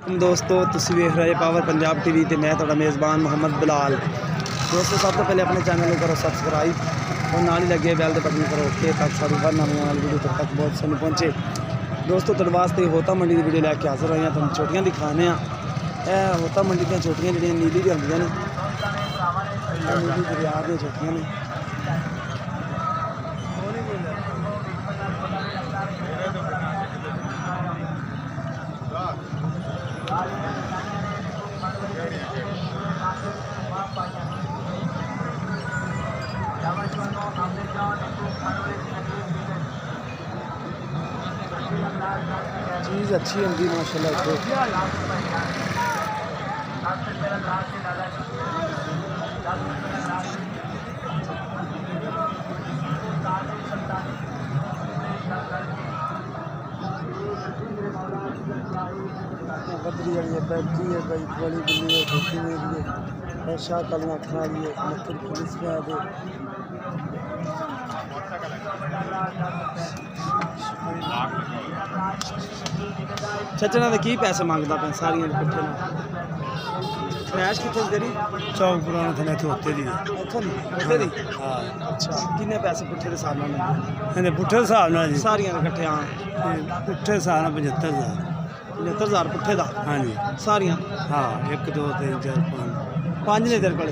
दोस्तों तुसीं वेख रहे पावर पंजाब टीवी ते मैं तुहाडा मेज़बान मोहम्मद बिलाल। दोस्तों सब तो पहले अपने चैनल को करो सबसक्राइब और नाल ही लगे बैल के बटन करो ओके ताकि सारी हर नवी आने वाली वीडियो तक बहुत सारी पहुँचे। दोस्तों तुहाडे वास्ते होता मंडी की वीडियो लैके हाजिर होई तुहानूं छोटियां दिखाने होता मंडी दी छोटियां जिहड़ियां नीली दी होंदियां ने नीली दरिया दी छोटियां ने। चीज़ अच्छी होंगी माशाल्लाह। बदरी वाली है, बैठी है, भाई बड़ी बिल्ली है, छोटी मेरी है, शाह कलियाँ अखा वाली है, नक्कर पुलिस में है। सचना तो की पैसे मांगता पे सारिया पुट्ठे फ्रैश कितने तेरी चौक पुराना थे इतने होते दी पुट्ठे दी। हाँ अच्छा किन्ने पैसे पुट्ठे के हिसाब नाल पुट्ठे हिसाब नाल जी सारिया कट्ठे? हाँ पुट्ठे हिसाब नाल 75,000 75,000 पुट्ठे का। हाँ जी सारिया? हाँ 1 2 3 4 5 ने तेरे को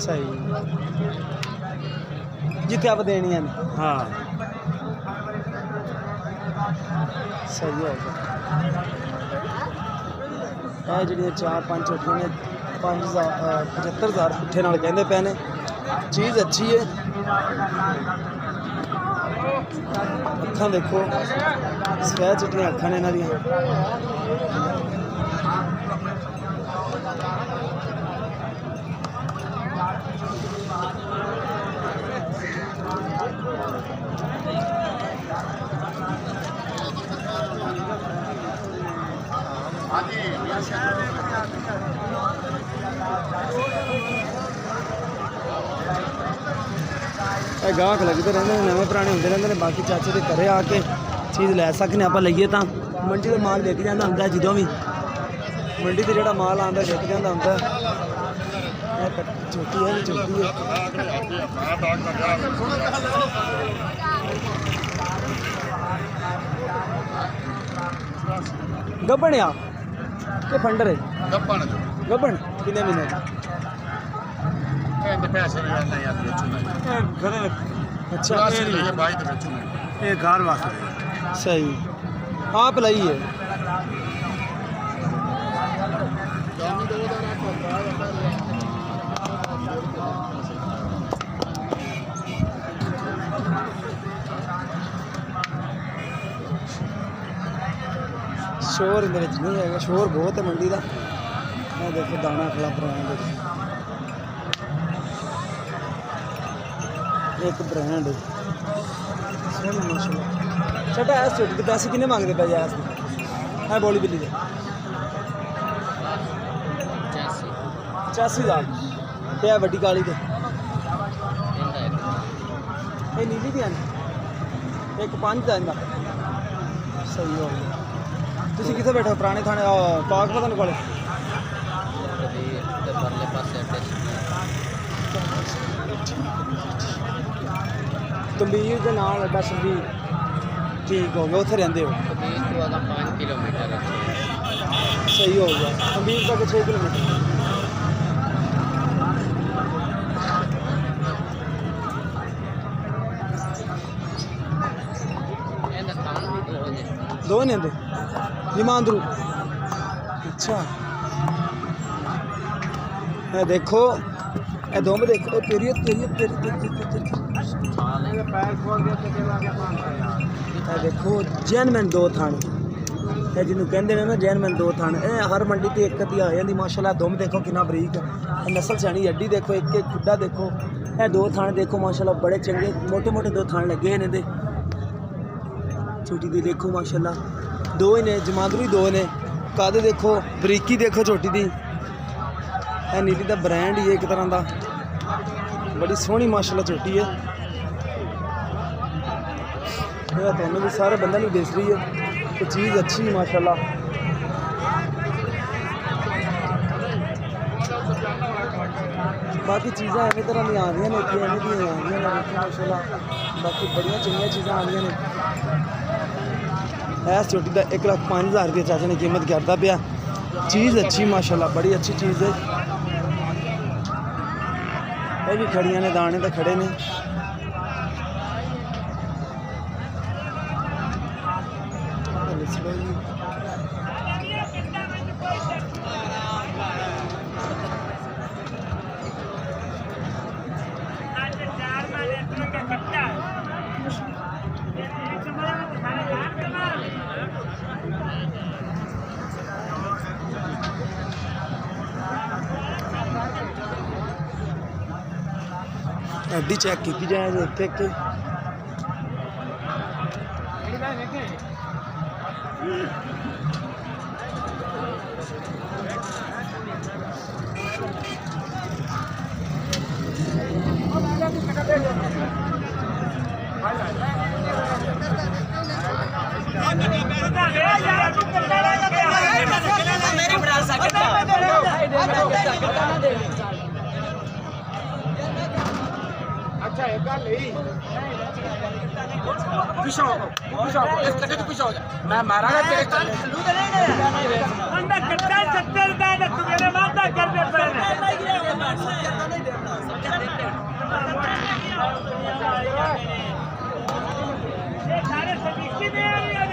सही जिथे आप देनिया ने। हाँ सही होगा। ਇਹ ਜਿਹੜੀਆਂ 4-5 ਛੋਟੀਆਂ ਨੇ 75,000 ਪੁੱਠੇ ਨਾਲ ਕਹਿੰਦੇ ਪਏ ਨੇ। ਚੀਜ਼ ਅੱਛੀ ਹੈ। ਅੱਖਾਂ ਦੇਖੋ ਸਵੈ ਚਿੱਟੀਆਂ ਅੱਖਾਂ ਨੇ ਇਹਨਾਂ ਦੀਆਂ। गाहक लगते रहते हैं, नवे पुराने होंगे रहते हैं। बाकी चाचे के घरे आके चीज़ लै सकने आप लीए तो मंडी का माल विक जाता होंगे। जो भी मंडी से जोड़ा माल आता विक जाता होंगे। छोटी है छोटी है गब्बन आ के फंडर है गब्बन कितने महीने अच्छा ये घर वास्ते सही आप लाई है। शोर इन नहीं है, शोर बहुत है मंडी का। मैं देखो दाना खिला पुराना एक ब्रांड छोटा ऐस छोटी के पैसे किन्ने मांगते पे ऐस है बोली बिल्ली के 85,000 है वड्डी काली के नीली दी एक 5 का इनका सही हो गया। तुसी कितने बैठे हो पुराने थाने पाक पता को तंबीर के नाल अड्डा संबीर ठीक हो गया उत्थे रहंदे हो 5 किलोमीटर सही हो गया। तंबीर तक 6 किलोमीटर दो ने जमांदरू। अच्छा ये देखो ये दो में देखो तेरी तेरी तेरी देखो जैनमैन 2 थान है जिन्होंने कहते हैं ना जैनमैन 2 थान। हर मंडी से एक अद्धी आ जाती माशाल्लाह। दुम देखो कितना बरीक नस्ल सैनी अड्डी देखो एक एक खुड्डा देखो। ये 2 थान देखो माशाल्लाह बड़े चंगे मोटे मोटे 2 थान लगे ने। छोटी दी देखो माशाल्लाह 2 ही ने जमांदरू 2 ने। कद देखो बरीकी देखो छोटी दी। नीली का ब्रांड ही है एक तरह का बड़ी सोहनी माशाल्लाह छोटी है। तो भी सारे बंदे नहीं बेच रही है तो चीज़ अच्छी माशाल्लाह। बाकी चीज़ां एवं तरह दी आंदियां ने कि एवं दी आंदियां ने देखो माशाल्लाह बाकी बड़ियां चंगियां चीज़ां आंदियां ने इस झोटी का 1,05,000 रुपये चाचा ने कीमत करता पाया चीज़ अच्छी माशाल्लाह बड़ी अच्छी चीज़ है ये भी खड़ियां ने दाने तो खड़े ने हड्डी चेक की जाए एक एक अच्छा एक गल पीछे हो जा मैं मारांगा तेरे अंदर कट्टा 70 रुपए तू मेरे वादा कर दे ये सारे सदीकी में आ रही है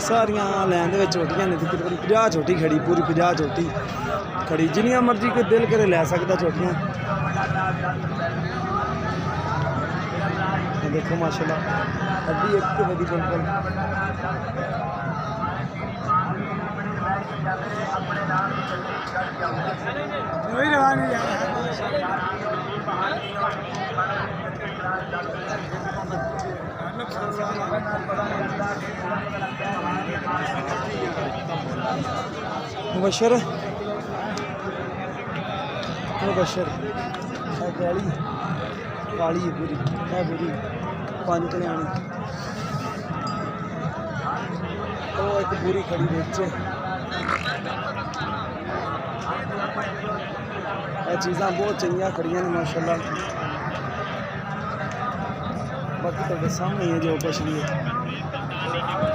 सारिया लैन दे झोटियां ने तकरीबन 50 झोटी खड़ी पूरी 50 झोटी खड़ी जिन्नियां मर्जी कोई दिल करे लै सकदा झोटियां देखो माशाल्लाह अड्डी एक तो बड़ी बिल्कुल मुबशर मुबशर काली काली है पूरी है पूरी 5 कल्याणी तो एक पूरी खड़ी बेचे चीज़ा बहुत चंगियां खड़ियां ने माशाल्लाह बाकी तो सामने है जो कुछ भी है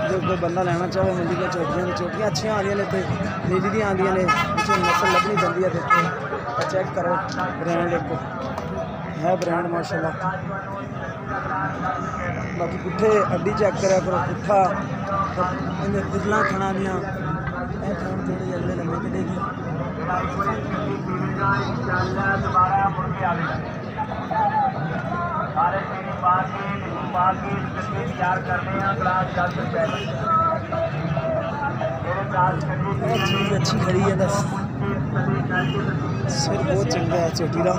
जो कोई बंदा लेना चाहे मंडी की चोटियाँ अच्छियाँ आदि ने नीली दी आदि ने पिछले नस्ल लभनी जल्दी है देखो चेक करो ब्रांड एक है ब्रांड माशाल्लाह बाकी पुट्ठे अड्डी चेक करा करो पुट्ठा इधला खाना दियाँ खान थोड़े जल्दी लंबे चलेगी सारे तैयार करने चीज़ अच्छी खड़ी है बस सिर बहुत चंगा है चोटी का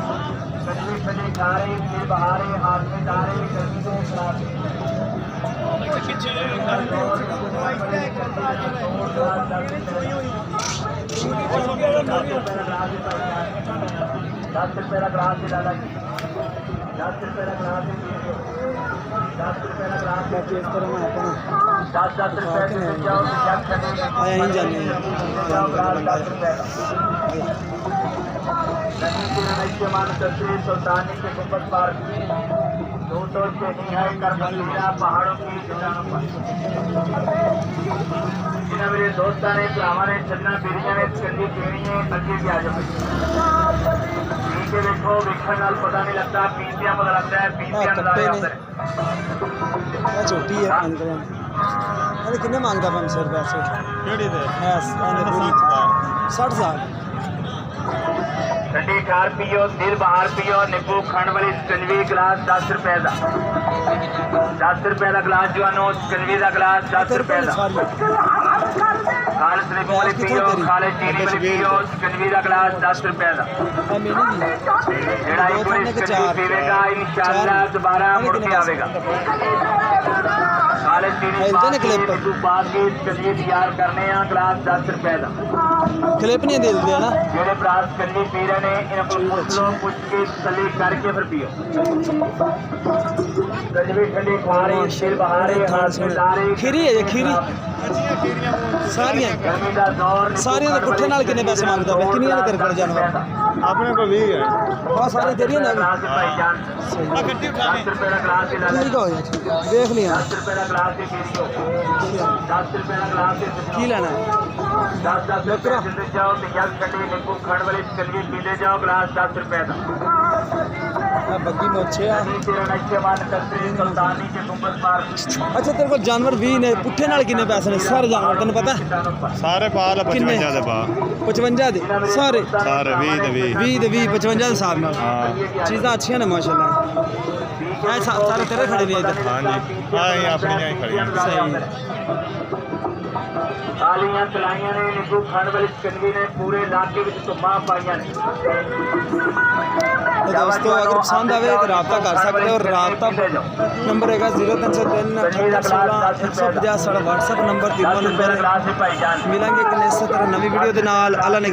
बाकी इस तरह मैं अपना आया ही जाने सुल्तानी के गुंबद पर दूतों से निहाई कर पहाड़ों की चट्टानों पर मेरे दोस्तों ने हमारे चन्ना पीढ़ियां ने चंगी पीढ़ी अगे भी आ जाए पीछे देखो विखर नाल पता नहीं लगता पीछिया पता लगता है पीछिया छोटी है अरे किन्ने मांगता 500 रुपये से 60,000 ठंडी ठार पियो दिल बहार पियो नींबू खंड वाली स्कंजवी गिलास 10 रुपए का 10 रुपए का गिलास जो नो स्कंजवी का गिलास 10 रुपए का खालिस नींबू वाली पियो खालिस चीनी वाली पियो स्कंजवी का गिलास 10 रुपए का जेड़ा एक बार स्कंजवी पीवेगा इंशाअल्लाह दोबारा मुड़ के आवेगा काले तीन हेलते ने क्लिप। बाग के चलिए तैयार करने हैं गिलास 10 रुपए का क्लिप नहीं दे देते ना ਜਿਹੜੇ ਪ੍ਰਾਸ ਕੰਨੀ ਪੀ ਰਹੇ ਨੇ ਇਹਨਾਂ ਕੋਲ ਪੁੱਛ ਲਓ ਪੁੱਛ ਕੇ ਤਸੱਲੀ ਕਰਕੇ ਫਿਰ ਪੀਓ ਗਜਵੇ ਠੰਡੀ ਖਾ ਰਹੇ ਸਿਰ ਬਹਾਰੇ ਹੱਥ ਮਿਲਾਰੇ ਖੀਰੀ ਹੈ ਜੀ ਖੀਰੀ ਸਾਰੀਆਂ ਗਰਮੀ ਦਾ ਦੌਰ ਸਾਰੀਆਂ ਦੇ ਪੁੱਠੇ ਨਾਲ ਕਿੰਨੇ ਪੈਸੇ ਮੰਗਦਾ ਪਿਆ ਕਿੰਨੀਆਂ ਨੇ ਤੇਰੇ ਕੋਲ ਜਾਨਵਰ ਆਪਣੇ ਕੋਲ 20 ਹੈ ਆ ਸਾਰੇ ਤੇਰੀਆਂ ਨੇ ਗਲਾਸ ਦੇ ਭਾਈ ਜਾਨ ਆ ਗੱਡੀ ਉਠਾ 10 ਰੁਪਏ ਦਾ ਗਲਾਸ ਦੇ ਲਾ ਠੀਕ ਹੋ ਗਿਆ ਦੇਖ ਲਿਆ 10 ਰੁਪਏ ਦਾ ਗਲਾਸ ਦੇ ਪੀ ਲਿਓ 10 ਰੁਪਏ ਦਾ ਗਲਾਸ ਦੇ ਕੀ ਲੈਣਾ ਹੈ? 10 ਰੁਪਏ ਦਿੰਦੇ ਜਾਓ ਤੇ ਜਲ ਠੰਡੀ ਨਿੰਬੂ ਖੰਡ ਵਾਲੀ ਚਲੀਏ ਪੀਂਦੇ ਜਾਓ ਗਲਾਸ 10 ਰੁਪਏ ਦਾ ਆ ਬੱਗੀ ਮੋਛੇ ਆ ਤੇਰਾ ਨਕਸ਼ੇ ਮਾਨ ਕਸਰੀ ਸੁਲਤਾਨੀ ਕੇ ਗੁੰਬਦ ਪਾਰ ਅੱਛਾ ਤੇਰੇ ਕੋਲ ਜਾਨਵਰ 20 ਨੇ ਪੁੱਠੇ ਨਾਲ ਕਿੰਨੇ ਪੈਸੇ ਨੇ ਸਾਰੇ ਜਾਨਵਰ ਤੈਨੂੰ ਪਤਾ ਸਾਰੇ ਪਾਲ ਕਿੰਨੇ? 55 ਦੇ ਪਾ 55 ਦੇ ਸਾਰੇ ਸਾਰੇ 20 ਦੇ 20 20 ਦੇ 20 55 ਦੇ ਹਿਸਾਬ ਨਾਲ ਹਾਂ ਚੀਜ਼ਾਂ ਅੱਛੀਆਂ ਨੇ ਮਾਸ਼ਾਅੱਲਾ ਇਹ ਸਾਰੇ ਤੇਰੇ ਖੜੇ ਨੇ ਇੱਧਰ ਹਾਂਜੀ ਆਹ ਆਪਣੀਆਂ ਹੀ ਖੜੀਆਂ ਸਹੀ ਤਾਲੀਆਂ ਚਲਾਈਆਂ ਨੇ ਨਿੰਬੂ ਖੰਡ ਵਾਲੀ ਚੰਗੀ ਨੇ ਪੂਰੇ ਇਲਾਕੇ ਵਿੱਚ ਧੁੰਮਾਂ ਪਾਈਆਂ ਨੇ तो दोस्तों अगर पसंद आवे तो रब्ता कर सकते हो और रब्ता नंबर है 0303 7816 150 साढ़ा व्हाट्सएप नंबर तीनों नंबर ਗਲਾਸ ਦੇ ਭਾਈ ਜਾਨ मिलेंगे कि इस तरह नवी वीडियो के नाल अल्लाह ने